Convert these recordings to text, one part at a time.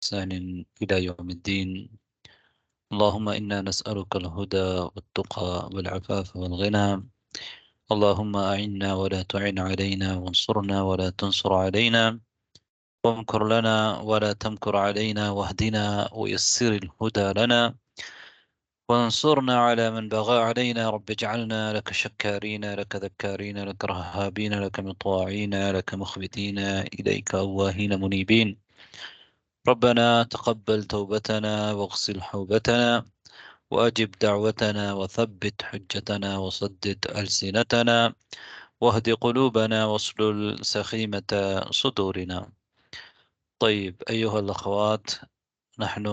بإحسان إلى يوم الدين. اللهم إنا نسألك الهدى والتقى والعفاف والغنى. اللهم أعنا ولا تعن علينا، وانصرنا ولا تنصر علينا، وامكر لنا ولا تمكر علينا، واهدنا ويسر الهدى لنا، وانصرنا على من بغى علينا. رب اجعلنا لك شكارين، لك ذكارين، لك رهابين، لك مطواعين، لك مخبتين، إليك أواهين منيبين. ربنا تقبل توبتنا واغسل حوبتنا، وأجب دعوتنا، وثبت حجتنا، وصدد ألسنتنا، واهد قلوبنا، واسلل سخيمة صدورنا. طيب أيها الأخوات، نحن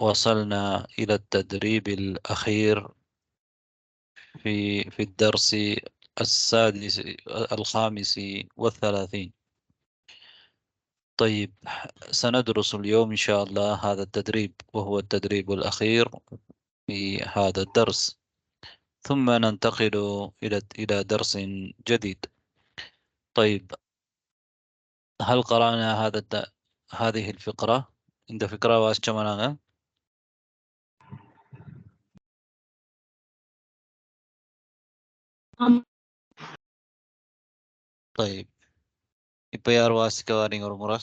وصلنا إلى التدريب الأخير في الدرس الخامس والثلاثين. طيب سندرس اليوم إن شاء الله هذا التدريب، وهو التدريب الأخير في هذا الدرس، ثم ننتقل إلى درس جديد. طيب هل قرأنا هذه الفقرة؟ عند فكرة واسجمنا. طيب இப்போ யார் வாசிக்க வாரீங்க ஒரு முறை?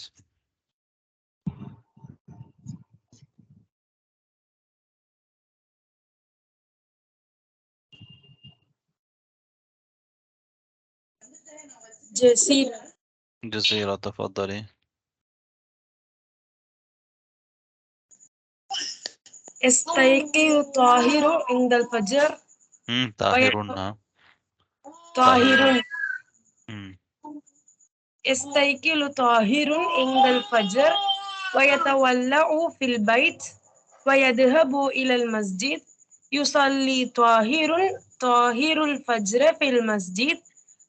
جزيرة تفضلي. يستيقظ طاهر عند الفجر. طاهرون. طاهر. مم. يستيقظ طاهر عند الفجر ويتولع في البيت ويذهب إلى المسجد. يصلي طاهر الفجر في المسجد.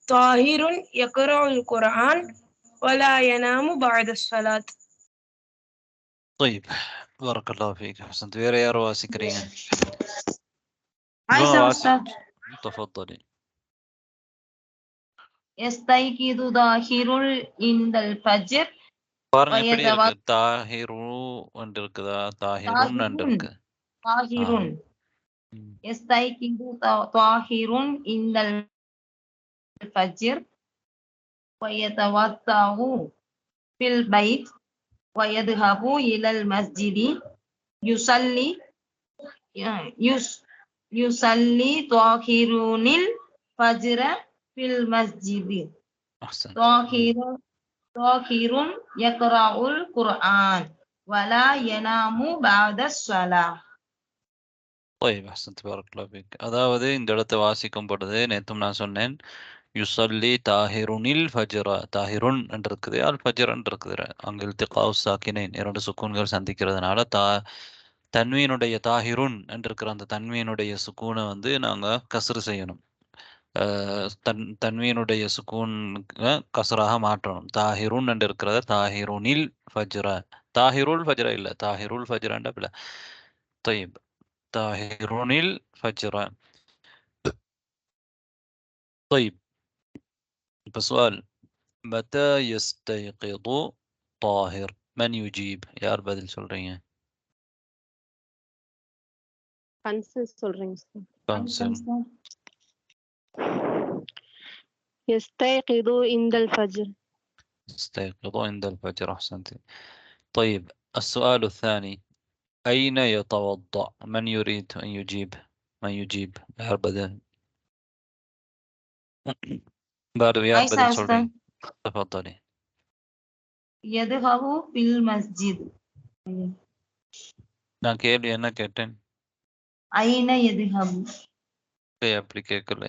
طاهر يقرأ القرآن ولا ينام بعد الصلاة. طيب بارك الله فيك، أحسنت. وير يا رواسي كريمة. عايزة أستاذ. تفضلي. يستيقظ طاهر عند الفجر பாருங்க எப்படி இருக்கு? தாஹிரு என்று இருக்குதா, தாஹிருன் என்று இருக்கு? طاهر. يستيقظ طاهر عند الفجر ويتوضأ في البيت ويذهب إلى المسجد. يصلي طاهر الفجر في المسجد. أحسنت. طاهر يقرأ القرآن ولا ينام بعد الصلاة. طيب أحسنت بارك الله فيك. அதாவது இந்த இடத்தை வாசிக்கும் பொழுது நேற்றும் நான் சொன்னேன், யுசல்லி தாஹிருனில் ஃபஜ்ரா. தாஹிருன் என்று இருக்குது, அல் ஃபஜ்ர் என்று இருக்குது. அங்கு இல்திகாஉ சாக்கினைன், இரண்டு சுக்கூன்கள் சந்திக்கிறதுனால தன்வீனுடைய தாஹிருன் என்று இருக்கிற அந்த தன்வீனுடைய சுக்கூனை வந்து நாங்க கஸ்ரு செய்யணும். தன்வீனுடைய சுக்கூன் கஸ்ராக மாற்றணும். தாஹிருன் என்று இருக்கிறத தாஹிருனில் ஃபஜ்ரா. தாஹிருல் ஃபஜ்ரா இல்ல, தாஹிருல் ஃபஜ்ராண்டா இல்ல. طيب طاهرون الفجر. طيب بسؤال، متى يستيقظ طاهر؟ من يجيب؟ யார் பதில் சொல்றீங்க? கன்சல் சொல்றேங்க சார். يستيقظ عند الفجر. يستيقظ عند الفجر، أحسنت. طيب السؤال الثاني، أين يتوضأ؟ من يريد أن يجيب؟ من يجيب؟ யார் பதில்؟ யார் பதில் சொல்றீங்க؟ تفضلي. يذهب في المسجد. நான் கேள்வி என்ன கேட்டேன்? أين يذهب. அப்படி கேட்கல.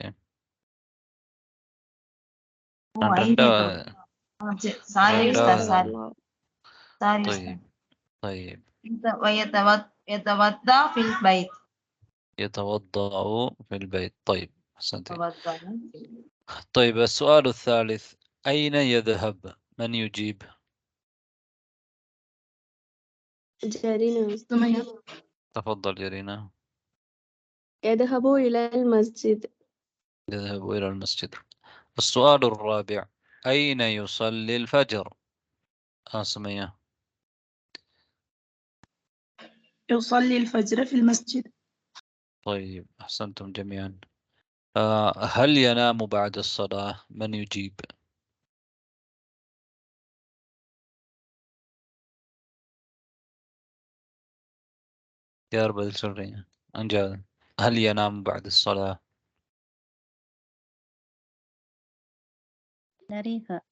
طيب يتوضأ في البيت. يتوضأ في البيت. طيب أحسنت. طيب السؤال الثالث، أين يذهب؟ من يجيب؟ جرينا. تفضل جرينا. يذهب إلى المسجد. يذهب إلى المسجد. السؤال الرابع، أين يصلي الفجر؟ سمية. يصلي الفجر في المسجد. طيب أحسنتم جميعا. هل ينام بعد الصلاة؟ من يجيب؟ يا رب السرية أنجاد، هل ينام بعد الصلاة؟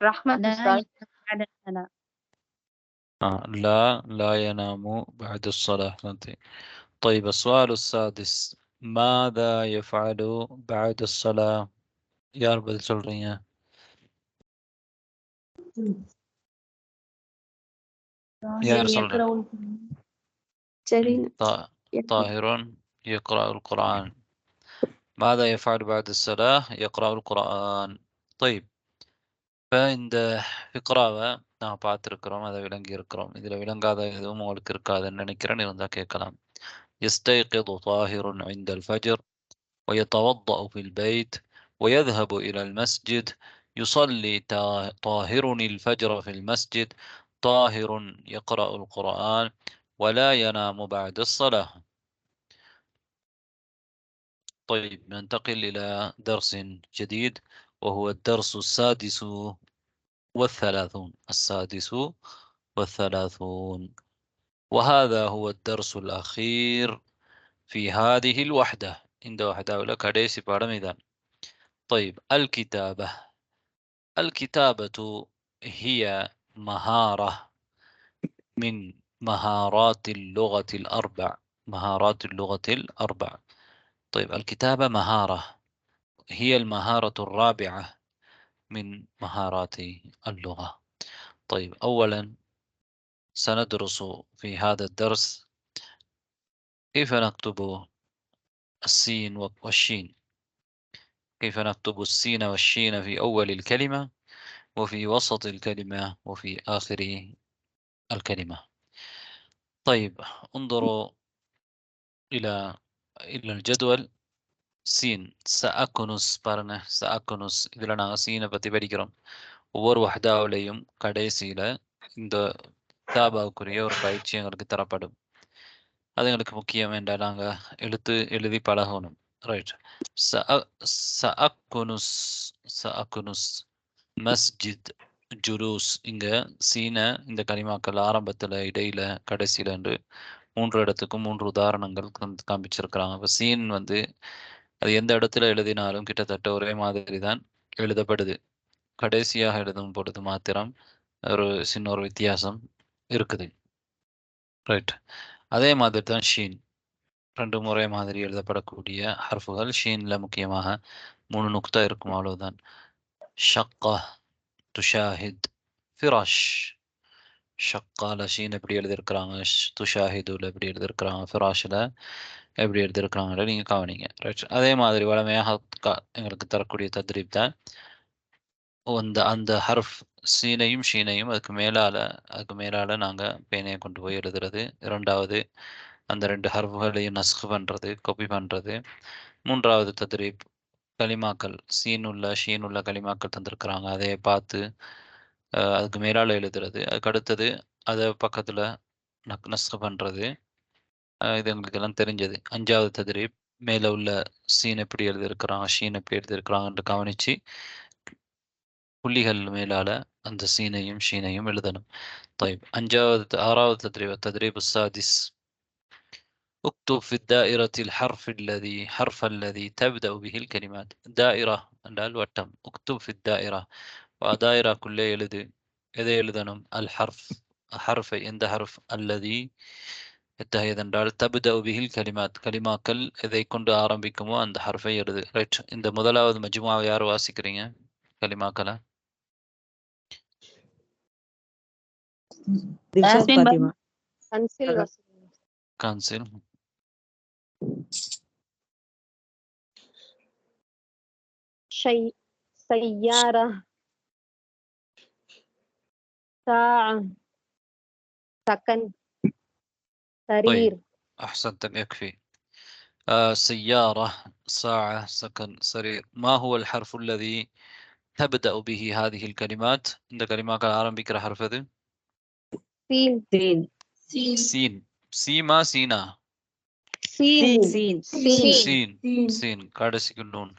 رحمة لا أستاذ. بعد الصلاة. لا ينام بعد الصلاة. أحسنتي. طيب السؤال السادس، ماذا يفعل بعد الصلاة؟ يا رب السرية. يا رسول الله. جرينا. طاهر يقرأ القرآن. ماذا يفعل بعد الصلاة؟ يقرأ القرآن. طيب இந்த ஃபிக்ராவை நான் பார்த்துருக்குறோம், அதை விளங்கி இருக்கிறோம். இதில் விளங்காத எதுவும் உங்களுக்கு இருக்காதுன்னு நினைக்கிறேன். இருந்தால் கேட்கலாம். يستيقظ طاهر عند الفجر ويتوضأ في البيت ويذهب إلى المسجد يصلي طاهر الفجر في المسجد طاهر يقرأ القرآن ولا ينام بعد الصلاة. طيب ننتقل إلى درس جديد وهو الدرس السادس والثلاثون. وهذا هو الدرس الأخير في هذه الوحدة. عند وحدة ولا كديس بارميدان. طيب الكتابة هي مهارة من مهارات اللغة الأربع. طيب الكتابة مهارة، هي المهارة الرابعة من مهارات اللغة. طيب أولا سندرس في هذا الدرس كيف نكتب السين والشين، كيف نكتب السين والشين في أول الكلمة وفي وسط الكلمة وفي آخر الكلمة. طيب انظروا إلى الجدول. சீன் சஅக்குனுஸ் பாருங்க, சஅக்குனுஸ் இதில் நாங்கள் சீனை பற்றி படிக்கிறோம். ஒவ்வொரு வஹ்தாவிலையும் கடைசியில் இந்த தாபாவுக்குரிய ஒரு பயிற்சி எங்களுக்கு தரப்படும். அது எங்களுக்கு முக்கியம் என்றால் நாங்கள் எழுதி பழகணும். ரைட். சஅக்குனுஸ் சஅக்குனுஸ் மஸ்ஜித் ஜுலூஸ். இங்கே சீனை இந்த கலிமாக்கள் ஆரம்பத்தில் இடையில கடைசியில் என்று 3 இடத்துக்கும் 3 உதாரணங்கள் காமிச்சிருக்கிறாங்க. இப்போ சீன் அது எந்த இடத்துல எழுதினாலும் கிட்டத்தட்ட ஒரே மாதிரி தான் எழுதப்படுது. கடைசியாக எழுதும் பொழுது மாத்திரம் ஒரு சின்ன ஒரு வித்தியாசம் இருக்குது. ரைட். அதே மாதிரி தான் ஷீன், 2 முறை மாதிரி எழுதப்படக்கூடிய ஹர்ஃபுகள். ஷீன்ல முக்கியமாக 3 நுக்தா இருக்கும், அவ்வளவுதான். ஷக்கா, துஷாஹித், ஃபிராஷ். ஷக்கால ஷீன் எப்படி எழுதியிருக்கிறாங்க, துஷாஹிதுல எப்படி எழுதியிருக்கிறாங்க, ஃபிராஷில் எப்படி எழுதியிருக்கிறாங்க நீங்கள் கவனிங்க. ரைட். அதே மாதிரி வளமையாக எங்களுக்கு தரக்கூடிய தத்ரீப் தான் அந்த ஹர்ஃப் சீனையும் ஷீனையும் அதுக்கு மேலால் நாங்கள் பேனையை கொண்டு போய் எழுதுறது. இரண்டாவது அந்த 2 ஹர்ஃபுகளையும் நஸ்க் பண்ணுறது, காப்பி பண்ணுறது. மூன்றாவது தத்ரீப் களிமாக்கள் ஷீன் உள்ள களிமாக்கள் தந்திருக்கிறாங்க, அதை பார்த்து அதுக்கு மேலால் எழுதுறது. அதுக்கு அடுத்தது அதை பக்கத்தில் நஸ்க் பண்ணுறது. இது எங்களுக்கு எல்லாம் தெரிஞ்சது. 5வது தத்ரீப் மேலே உள்ள சீன் எப்படி எழுதியிருக்கிறாங்க, ஷீன் எப்படி எழுதியிருக்கிறாங்கன்னு கவனித்து புள்ளிகள் மேலால அந்த சீனையும் ஷீனையும் எழுதணும். طيب 6வது تدريب السادس اكتب في الدائرة الحرف الذي تبدأ به الكلمات. دائرة என்றால் வட்டம். اكتب في الدائرة. دائرة குள்ளே எதை எழுதணும்? حرفை எந்த حرف الذي என்றால் تبدأ به الكلمات கலிமாக்கள் எதை கொண்டு ஆரம்பிக்குமோ அந்த حرفை எழுது. ரைட். இந்த முதலாவது மஜ்முஆவை யார் வாசிக்கிறீங்க கலிமாக்களை? كانسل. سيارة، ساعة، سكن، سرير. أحسنت، يكفي. سيارة، ساعة، سكن، سرير. ما هو الحرف الذي تبدأ به هذه الكلمات؟ இந்த கலிமாக்கள் ஆரம்பிக்கிற حرف எது? سين. سين. சீமா சீனா سين سين سين சீன் سين சீன் கடைசிக்கு நூன்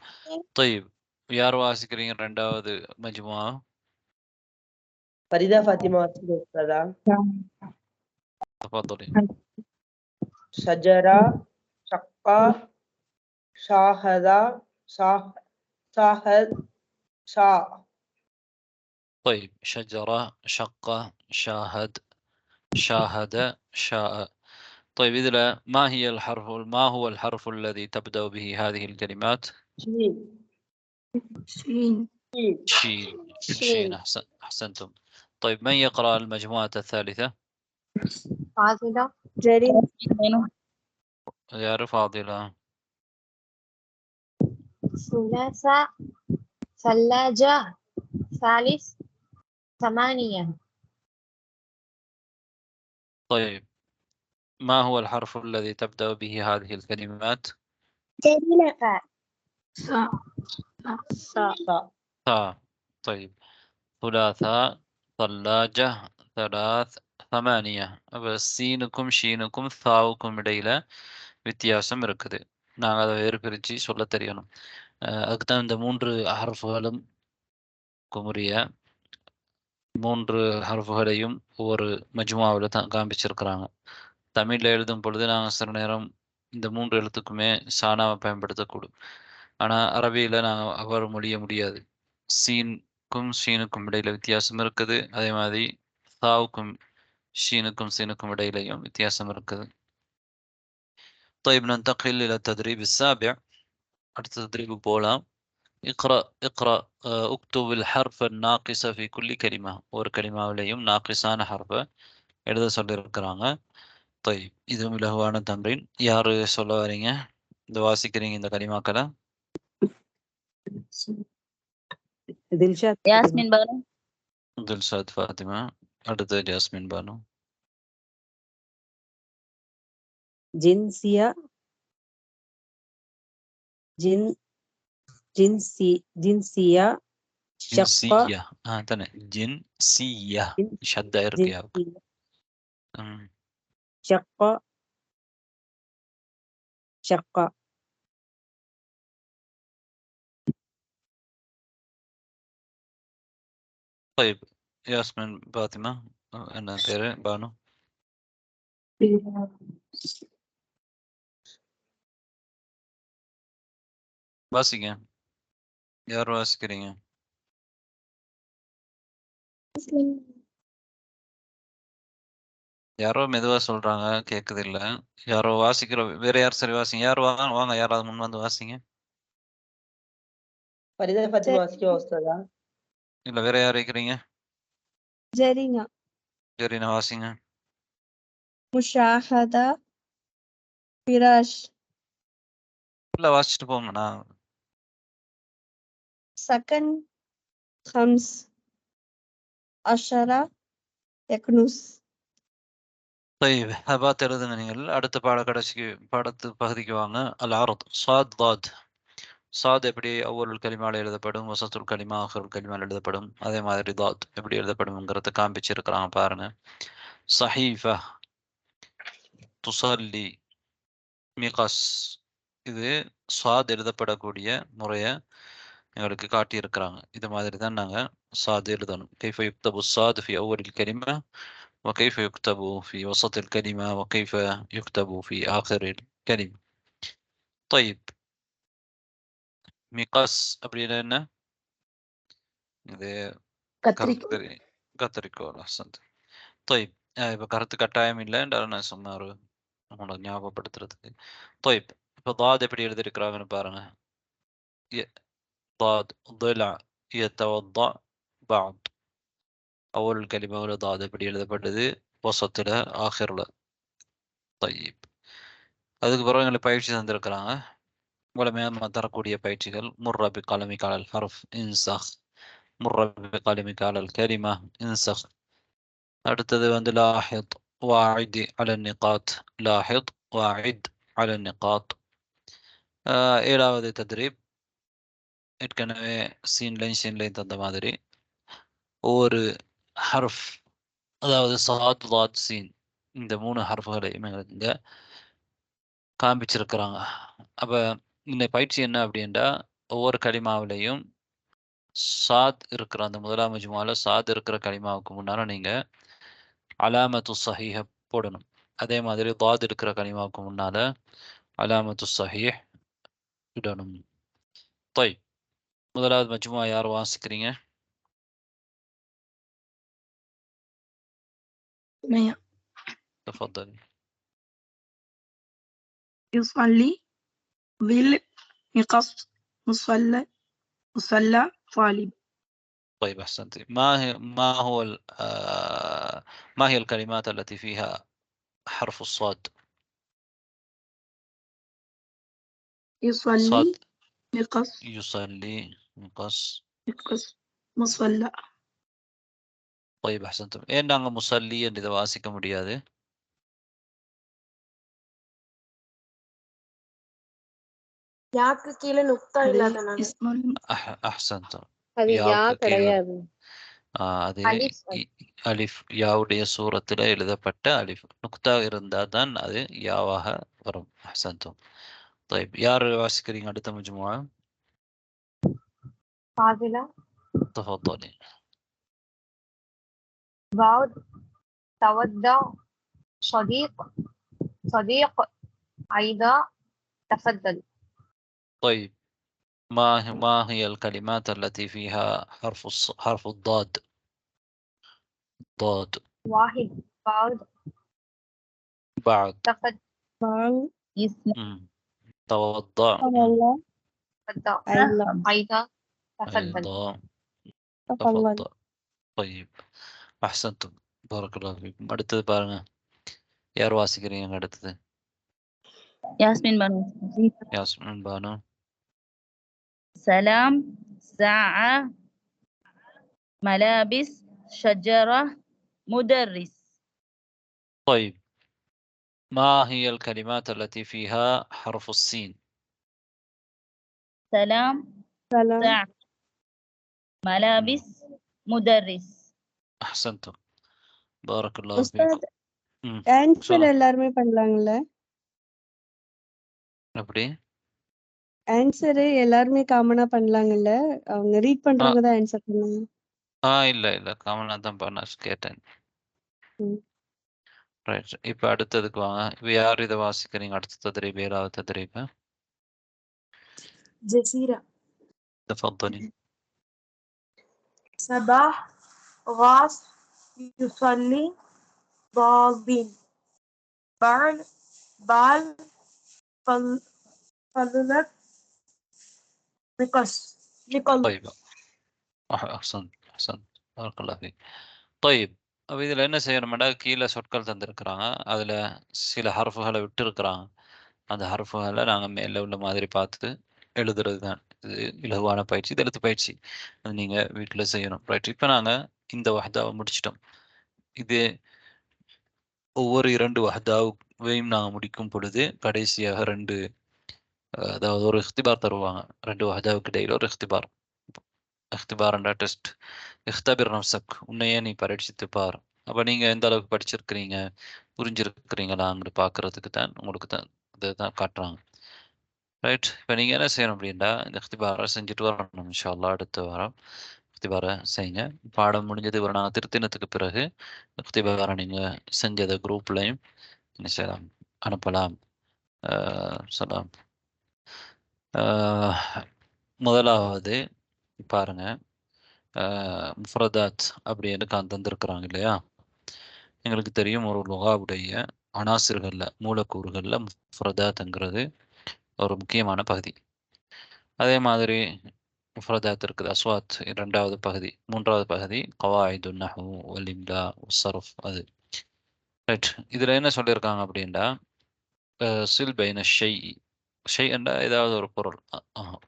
طيب யார் வாசிக்கிறீங்க ரெண்டாவது மஜ்முஆ فريدة فاطمة أستاذة. تفضلي شجرة شقة شاهدة شاهد شاء. طيب شجرة شقة شاهد شاهد شاء. طيب إذا ما هو الحرف الذي تبدأ به هذه الكلمات؟ شين شين شين شين أحسنتم. طيب من يقرأ المجموعة الثالثة؟ فاضلة جرين يا فاضلة. ثلاثة ثلاجة ثالث ثمانية طيب ما هو الحرف الذي تبدأ به هذه الكلمات؟ سا ثاء. طيب ثلاثة ثلاجة ثلاث ثمانية. அப்ப சீனுக்கும் ஷீனுக்கும் தாவுக்கும் இடையில வித்தியாசம் இருக்குது. நாங்கள் அதை வேறு பிரித்து சொல்ல தெரியணும். அதுக்கு தான் இந்த 3 ஹர்ஃபுகளும் குமுறிய 3 ஹர்ஃபுகளையும் ஒவ்வொரு மஜ்முஆவில் தான் காண்பிச்சிருக்கிறாங்க. தமிழில் எழுதும் பொழுது நாங்கள் சில நேரம் இந்த 3 எழுத்துக்குமே சானாவை பயன்படுத்தக்கூடும். ஆனால் அரபியில் நாங்கள் அவ்வாறு மொழிய முடியாது. சீனுக்கும் ஷீனுக்கும் இடையில வித்தியாசம் இருக்குது. அதே மாதிரி தாவுக்கும் ஷீனுக்கும் சீனுக்கும் இடையிலையும் வித்தியாசம் இருக்குது. طيب ننتقل إلى التدريب السابع. அடுத்த تدريب போலாம். اقرأ اكتب الحرف الناقص في كل كلمة. ஒரு கலிமாவிலையும் நாக்கிஸான ஹர்ஃபை எழுத சொல்லியிருக்கிறாங்க. طيب இதுவும் இலகுவான தம்ரீன். யாரு சொல்ல வரீங்க? இந்த வாசிக்கிறீங்க இந்த கலிமாக்களை? दिलशाद யாஸ்மின் பானு. தில்ஷாத் ஃபாத்திமா. அடுத்து ஜாஸ்மின் பானு. جنسية جنسية شقة ஜின்சியா. தானே ஜின்சியா. ஷத்தா இருக்கு யாவுக்கு. جنسية شقة شقة طيب யாஸ்மின் ஃபாத்திமா என்ன பேரு? பானு. வாசிங்க. யார் வாசிக்கிறீங்க? யாரோ மெதுவா சொல்றாங்க, கேக்குது இல்ல. யாரோ வாசிக்கிற வேற யார்? சரி வாசிங்க. யார் வாங்க வாங்க, யாராவது முன் வந்து வாசிங்க. فريدة فاطمة أستاذة. இல்ல வேற யார் இருக்கிறீங்க? جرينة சரி நான் வாசிங்க. مشاهدة فراش இல்ல வாசிச்சுட்டு போங்க. நான் سكن 5 10 يكنس. طيب பார்த்து எழுதுங்க நீங்கள். அடுத்த பாடத்து பகுதிக்கு வாங்க. அல் அர்த் சாத் தாத். சாத் எப்படி அவ்வளவு கலிமால எழுதப்படும், வசத்துல் கலிமா ஆஹிருல் கலிமால எழுதப்படும், அதே மாதிரி தாத் எப்படி எழுதப்படும்ங்கிறத காண்பிச்சிருக்கிறாங்க பாருங்க. சஹீஃபா துசல்லி மிகாஸ். இது சாத் எழுதப்படக்கூடிய முறையை எங்களுக்கு காட்டியிருக்கிறாங்க. இது மாதிரி தான் நாங்கள் சாத் எழுதணும். கைஃப யுக்தபு சாத் ஃபி அவ்வலில் கலிமா وكيف يكتب في وسط الكلمة وكيف يكتب في آخر الكلمة. طيب மிகாஸ் அப்படின்னா என்ன? இது கத்திரிக்கோள். அஹ்சன்த். طيب இப்போ கருத்து கட்டாயம் இல்லைன்றால் நான் சும்மா ஒரு உங்களை ஞாபகப்படுத்துறதுக்கு. طيب இப்போ தாத் எப்படி எழுதியிருக்கிறாங்கன்னு பாருங்க. ضاد ضلع يتوضأ بعض. أول الكلمة ولا ضاد எப்படி எழுதப்பட்டது? வசத்துல ஆஹிர்ல. طيب அதுக்கு பிறகு எங்களுக்கு பயிற்சி தந்திருக்கிறாங்க. உங்களை தரக்கூடிய பயிற்சிகள் முர்ர பிகலமிக அலல் ஹர்ஃப் இன்சஹ், முர்ர பிகலமிக அலல் கலிமா இன்சஹ். அடுத்தது வந்து லாஹித் வாஇத் அலல் நிகாத். லாஹித் வாஇத் அலல் நிகாத். 7வது தத்ரீப் ஏற்கனவே சீன்லைன் தந்த மாதிரி ஒவ்வொரு ஹர்ஃப், அதாவது சாத் லாத் சீன், இந்த 3 ஹர்ஃபுகளையும் இங்க காண்பிச்சிருக்கிறாங்க. அப்ப இந்த பயிற்சி என்ன அப்படின்னா, ஒவ்வொரு கலிமாவிலையும் சாத் இருக்கிற அந்த முதலாம் மஜ்முஆல சாத் இருக்கிற கலிமாவுக்கு முன்னால நீங்க அலாமத்து ஸஹீஹ போடணும். அதே மாதிரி தாத் இருக்கிற கலிமாவுக்கு முன்னால அலாமத்து ஸஹீஹ் இடணும். طيب முதலாவது மஜ்முஆ யார் வாசிக்கிறீங்க? مية. تفضل. يصلي ظل مقص مصلى طالب. طيب أحسنت. ما هي الكلمات التي فيها حرف الصاد؟ يصلي صاد مقص يصلي مقص. مصلى. طيب أحسنتم. ஏன் நாங்க முசல்லி என்று இதை வாசிக்க முடியாது? யாக்கு கீழே நுக்தா இல்லாதனால. اسم أحسنتم. அது யா யாவுக்கு கீழே கிடையாது. அது அலிஃப். அலிஃப் யாவுடைய சூரத்துல எழுதப்பட்ட அலிஃப். நுக்தா இருந்தால் தான் அது யாவாக வரும். அஹ்சன்தும். طيب யார் வாசிக்கிறீங்க அடுத்த மஜ்முஆ? ஃபாதிலா. تفضلي. வாவ் தவத்தா صديق أيضا تفضل. طيب ما هي الكلمات التي فيها حرف الضاد؟ ضاد. واحد بعد بعد. تفضل. توضأ. الله أيضا تفضل. أيضا تفضل. تفضل. طيب أحسنتم. بارك الله فيكم. அடுத்தது பாருங்க, யார் வாசிக்கிறீங்க அடுத்தது? ياسمين بانو. யாஸ்மின் பானு. سلام ساعة ملابس شجرة مدرس. طيب ما هي الكلمات التي فيها حرف السين؟ سلام سلام. ساعة ملابس مدرس. أحسنتم. بارك الله உஸ்தாத், فيكم. ஆன்சர் சொல்லுங்க. எல்லாருமே பண்ணலாங்கல்ல? எப்படி? ஆன்சர் எல்லாருமே காமனா பண்ணலாங்கல்ல? அவங்க ரீட் பண்றவங்க தான் ஆன்சர் பண்ணுவாங்க. இல்ல காமனா தான் பண்ண கேட்டேன். ம். ரைட். இப்போ அடுத்ததுக்கு வாங்க. இப்போ யார் இதை வாசிக்கிறீங்க? அடுத்த தத்ரீப், ஏழாவது தத்ரீப். جزيرة. تفضلي. صباح غاص يصلي ضالين بال فضلت نقص. طيب أحسن بارك الله فيك. طيب அப்போ இதில் என்ன செய்யணும்னா, கீழே சொற்கள் தந்திருக்கிறாங்க, அதில் சில ஹர்ஃபுகளை விட்டு இருக்கிறாங்க. அந்த ஹர்ஃபுகளை நாங்கள் மேலே உள்ள மாதிரி பார்த்து எழுதுறது தான் இது இலகுவான பயிற்சி, இது எழுத்து பயிற்சி. அது நீங்கள் வீட்டில் செய்யணும். ரைட். இப்போ நாங்கள் இந்த வஹதாவை முடிச்சிட்டோம். இது ஒவ்வொரு 2 வஹதாவையும் நாங்கள் முடிக்கும் பொழுது கடைசியாக 2 அதாவது ஒரு இஃப்திபார் தருவாங்க. 2 வஹதாவுக்கு இடையில் ஒரு இஃப்திபார். இஃப்திபார்ன்ற டெஸ்ட். இஃப்தபிர் நஃப்ஸக், உன்னையே நீ பரீட்சித்து பார். அப்போ நீங்கள் எந்த அளவுக்கு படிச்சிருக்கிறீங்க, புரிஞ்சிருக்கிறீங்களான்னு பார்க்கறதுக்கு தான் உங்களுக்கு தான் இதை தான் காட்டுறாங்க. ரைட். இப்போ நீங்கள் என்ன செய்யணும் அப்படின்னா, இந்த இஃப்திபாரை செஞ்சுட்டு வரணும். இன்ஷா அல்லாஹ் அடுத்த வாரம் இஃப்திபாரை செய்யுங்க. பாடம் முடிஞ்சது ஒரு நாள் திருத்தினத்துக்கு பிறகு இஃப்திபாரை நீங்கள் செஞ்சதை குரூப்லையும் என்ன செய்யலாம், அனுப்பலாம். சொல்லலாம். முதலாவது பாருங்க, முஃபரதாத் அப்படின்னு தந்திருக்கிறாங்க இல்லையா? எங்களுக்கு தெரியும் ஒரு லுகாவுடைய அனாசிர்களில், மூலக்கூறுகளில் முஃபரதாத்ங்கிறது ஒரு முக்கியமான பகுதி. அதே மாதிரி முஃபரதாத் இருக்குது, அஸ்வாத் 2வது பகுதி. 3வது பகுதி கவாயிது நஹ்வு வல் இம்லா வஸ்ஸர்ஃப். அது ரைட். இதில் என்ன சொல்லியிருக்காங்க அப்படின்னா, சில் பைன ஷை என்ற ஏதாவது ஒரு பொருள்,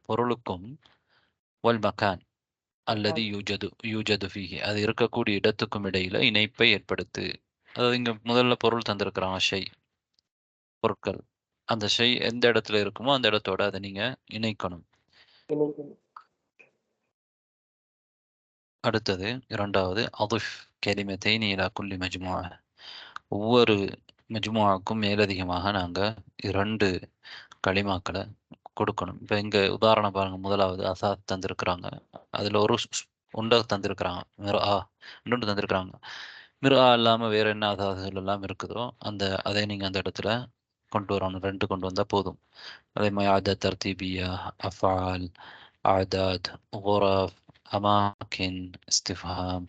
பொருளுக்கும் வல் மக்கான் அல்லது யூஜது ஃபீஹி, அது இருக்கக்கூடிய இடத்துக்கும் இடையில இணைப்பை ஏற்படுத்து. அதாவது இங்க முதல்ல பொருள் தந்திருக்கிறாங்க, ஷை பொருட்கள். அந்த ஷை எந்த இடத்துல இருக்குமோ அந்த இடத்தோட அதை நீங்க இணைக்கணும். அடுத்தது 2வது அதுஃப் கலிமத்தைனி இலா குல்லி மஜ்முஆ, ஒவ்வொரு மஜ்முஆவுக்கும் மேலதிகமாக நாங்கள் 2 களிமாக்களை கொடுக்கணும். இப்போ இங்கே உதாரணம் பாருங்க, முதலாவது அசாத் தந்திருக்கிறாங்க, அதில் ஒரு உண்டை தந்திருக்கிறாங்க, இன்னொன்று தந்திருக்கிறாங்க. மிர்ஆ இல்லாமல் வேற என்ன அசாதுகள் எல்லாம் இருக்குதோ அதை நீங்கள் அந்த இடத்துல கொண்டு வரணும். 2 கொண்டு வந்தால் போதும். அதே மாதிரி ஆதத், தர்தீபியா, அஃபால், ஆதாத், குராஃப், அமாக்கின், இஸ்திஃபாம்,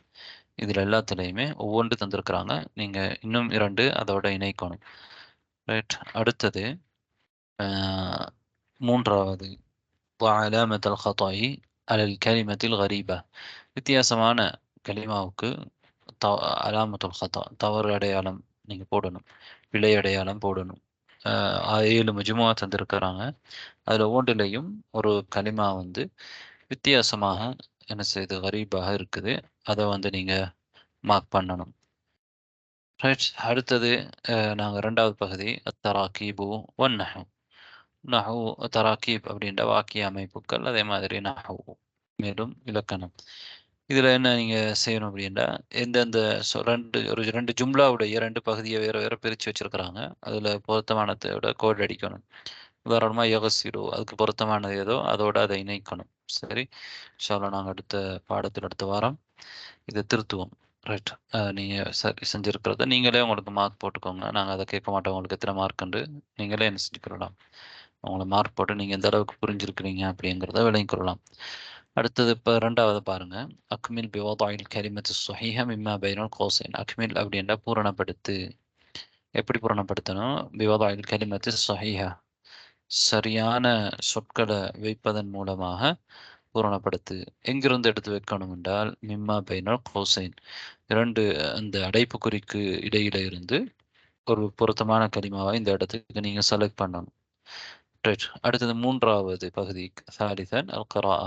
இதில் எல்லாத்துலேயுமே ஒவ்வொன்று தந்திருக்கிறாங்க. நீங்கள் இன்னும் 2 அதோட இணைக்கணும். ரைட். அடுத்தது மூன்றாவது وعلامة الخطأ على الكلمة الغريبة. வித்தியாசமான கலிமாவுக்கு அலாமத்துல் ஹதா, தவறு அடையாளம் நீங்கள் போடணும், பிழை அடையாளம் போடணும். 7 மஜ்முஆ தந்திருக்கிறாங்க. அதில் ஒவ்வொன்றிலையும் ஒரு கலிமா வித்தியாசமாக என்ன செய்யுது, கரீபாக இருக்குது. அதை நீங்கள் மார்க் பண்ணணும். ரைட். அடுத்தது நாங்கள் 2வது பகுதி அத்தராக்கீபு ஒன் நஹு. நஹு தராக்கீப் அப்படின்ற வாக்கிய அமைப்புகள், அதே மாதிரி நஹு மேலும் இலக்கணம். இதில் என்ன நீங்கள் செய்யணும் அப்படின்னா, எந்தெந்த ஒரு 2 ஜும்லாவுடைய 2 பகுதியை வேறு வேறு பிரித்து வச்சுருக்கிறாங்க. அதில் பொருத்தமானதோட கோட் அடிக்கணும். உதாரணமாக யகசிரு, அதுக்கு பொருத்தமானது ஏதோ அதோட அதை இணைக்கணும். சரி, இன்ஷால்லா நாங்கள் அடுத்த வாரம் இதை திருத்துவோம். ரைட். நீங்கள் செஞ்சுருக்கிறத நீங்களே உங்களுக்கு மார்க் போட்டுக்கோங்க. நாங்கள் அதை கேட்க மாட்டோம் உங்களுக்கு எத்தனை மார்க்குண்டு. நீங்களே என்ன செஞ்சுக்கலாம், அவங்கள மார்க் போட்டு நீங்கள் எந்த அளவுக்கு புரிஞ்சிருக்கிறீங்க அப்படிங்கிறத விளங்கிக் கொள்ளலாம். அடுத்தது இப்போ 2வது பாருங்க, அக்மில் பிவதாயில் கலிமத்து ஸஹீஹ மிம்மா பைனல் கௌஸைன். அக்மில் அப்படின்ற பூரணப்படுத்து. எப்படி பூரணப்படுத்தணும்? பிவதாயில் கலிமத்து ஸஹீஹ, சரியான சொற்களை வைப்பதன் மூலமாக பூரணப்படுத்து. எங்கிருந்து எடுத்து வைக்கணும் என்றால், மிம்மா பைனல் கௌஸைன், 2 அந்த அடைப்புக்குறிக்கு இடையில இருந்து ஒரு பொருத்தமான கலிமாவை இந்த இடத்துக்கு நீங்கள் செலக்ட் பண்ணணும். ரைட். அடுத்தது 3வது பகுதி சாலிசன் அல் கராஅ,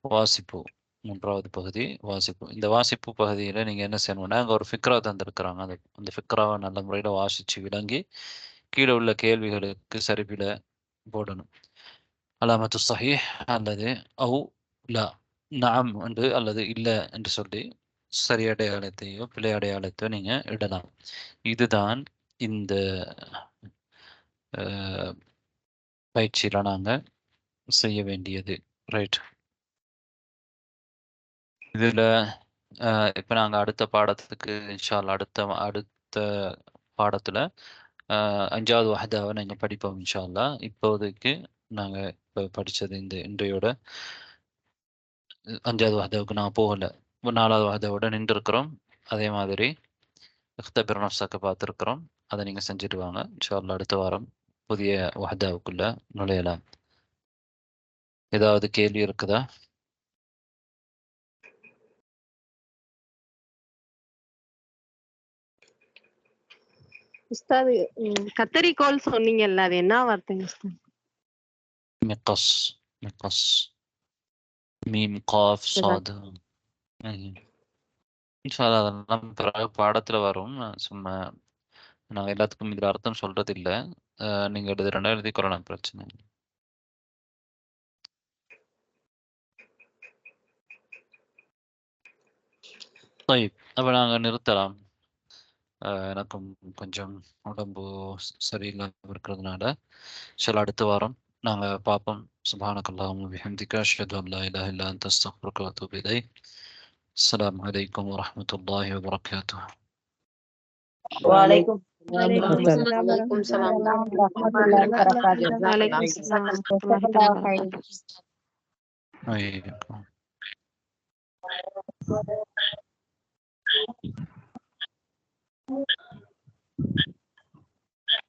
வாசிப்பு. 3வது பகுதி வாசிப்பு. இந்த வாசிப்பு பகுதியில் நீங்கள் என்ன செய்யணும்னா, அங்கே ஒரு ஃபிக்ரா தந்திருக்கிறாங்க. அந்த ஃபிக்ராவை நல்ல முறையில் வாசித்து விளங்கி கீழே உள்ள கேள்விகளுக்கு சரிபில போடணும். அலாமத்து ஸஹீஹ் அல்லது அவு லா, நஅம் என்று அல்லது இல்லை என்று சொல்லி சரி அடையாளத்தையோ பிழை அடையாளத்தையோ நீங்கள் இடலாம். இதுதான் இந்த பயிற்சியில் நாங்கள் செய்ய வேண்டியது. ரைட். இதில் இப்போ நாங்கள் அடுத்த பாடத்துக்கு இன்ஷா அல்லாஹ் அடுத்த பாடத்தில் 5வது வஹதாவை நாங்கள் படிப்போம் இன்ஷா அல்லாஹ். இப்போதைக்கு நாங்கள் இப்போ படித்தது இன்றையோட 5வது வஹதாவுக்கு நான் போகலை. 4வது வஹதாவோட நின்றுருக்கிறோம். அதே மாதிரி இக்தபிர் நஃப்ஸக பார்த்துருக்குறோம். அதை நீங்கள் செஞ்சுட்டு வாங்க. இன்ஷா அல்லாஹ் அடுத்த வாரம் புதிய வஹதாவுக்குள்ள நுழையலாம். ஏதாவது கேள்வி இருக்குதா? உஸ்தாது, கத்தரிக்கோல் சொன்னீங்கல்ல, அது என்ன வார்த்தைங்க உஸ்தாது? மிகஸ். மிகஸ், மீம் காஃப் சாத். இன்ஷால்லா அதெல்லாம் பிறகு பாடத்துல வரும். சும்மா நாங்கள் எல்லாத்துக்கும் இதில் அர்த்தம் சொல்றது இல்லை. நீங்கள் எழுதிக்கொள்ளலாம், பிரச்சனை இல்லை. அப்போ நாங்கள் நிறுத்தலாம். எனக்கும் கொஞ்சம் உடம்பு சரியில்லாமல் இருக்கிறதுனால சில அடுத்த வாரம் நாங்கள் பார்ப்போம். சுப்ஹானக்கல்லாஹும்ம பிஹம்திக அஷ்ஹது அன் லா இலாஹா இல்லா அன்த அஸ்தக்ஃபிருக வ அத்தூபு இலைக். அஸ்ஸலாமு அலைக்கும் வரஹ்மத்துல்லாஹி வபரகாத்துஹு. வலைக்கும் வலைக்கும் அஸ்ஸலாம் வலைக்கும் ஸலாம் வரஹ்மத்துல்லாஹி வபரகாத்துஹு. வலைக்கும் ஸலாம் வரஹ்மத்துல்லாஹி வபரகாத்துஹு. ஐயோ.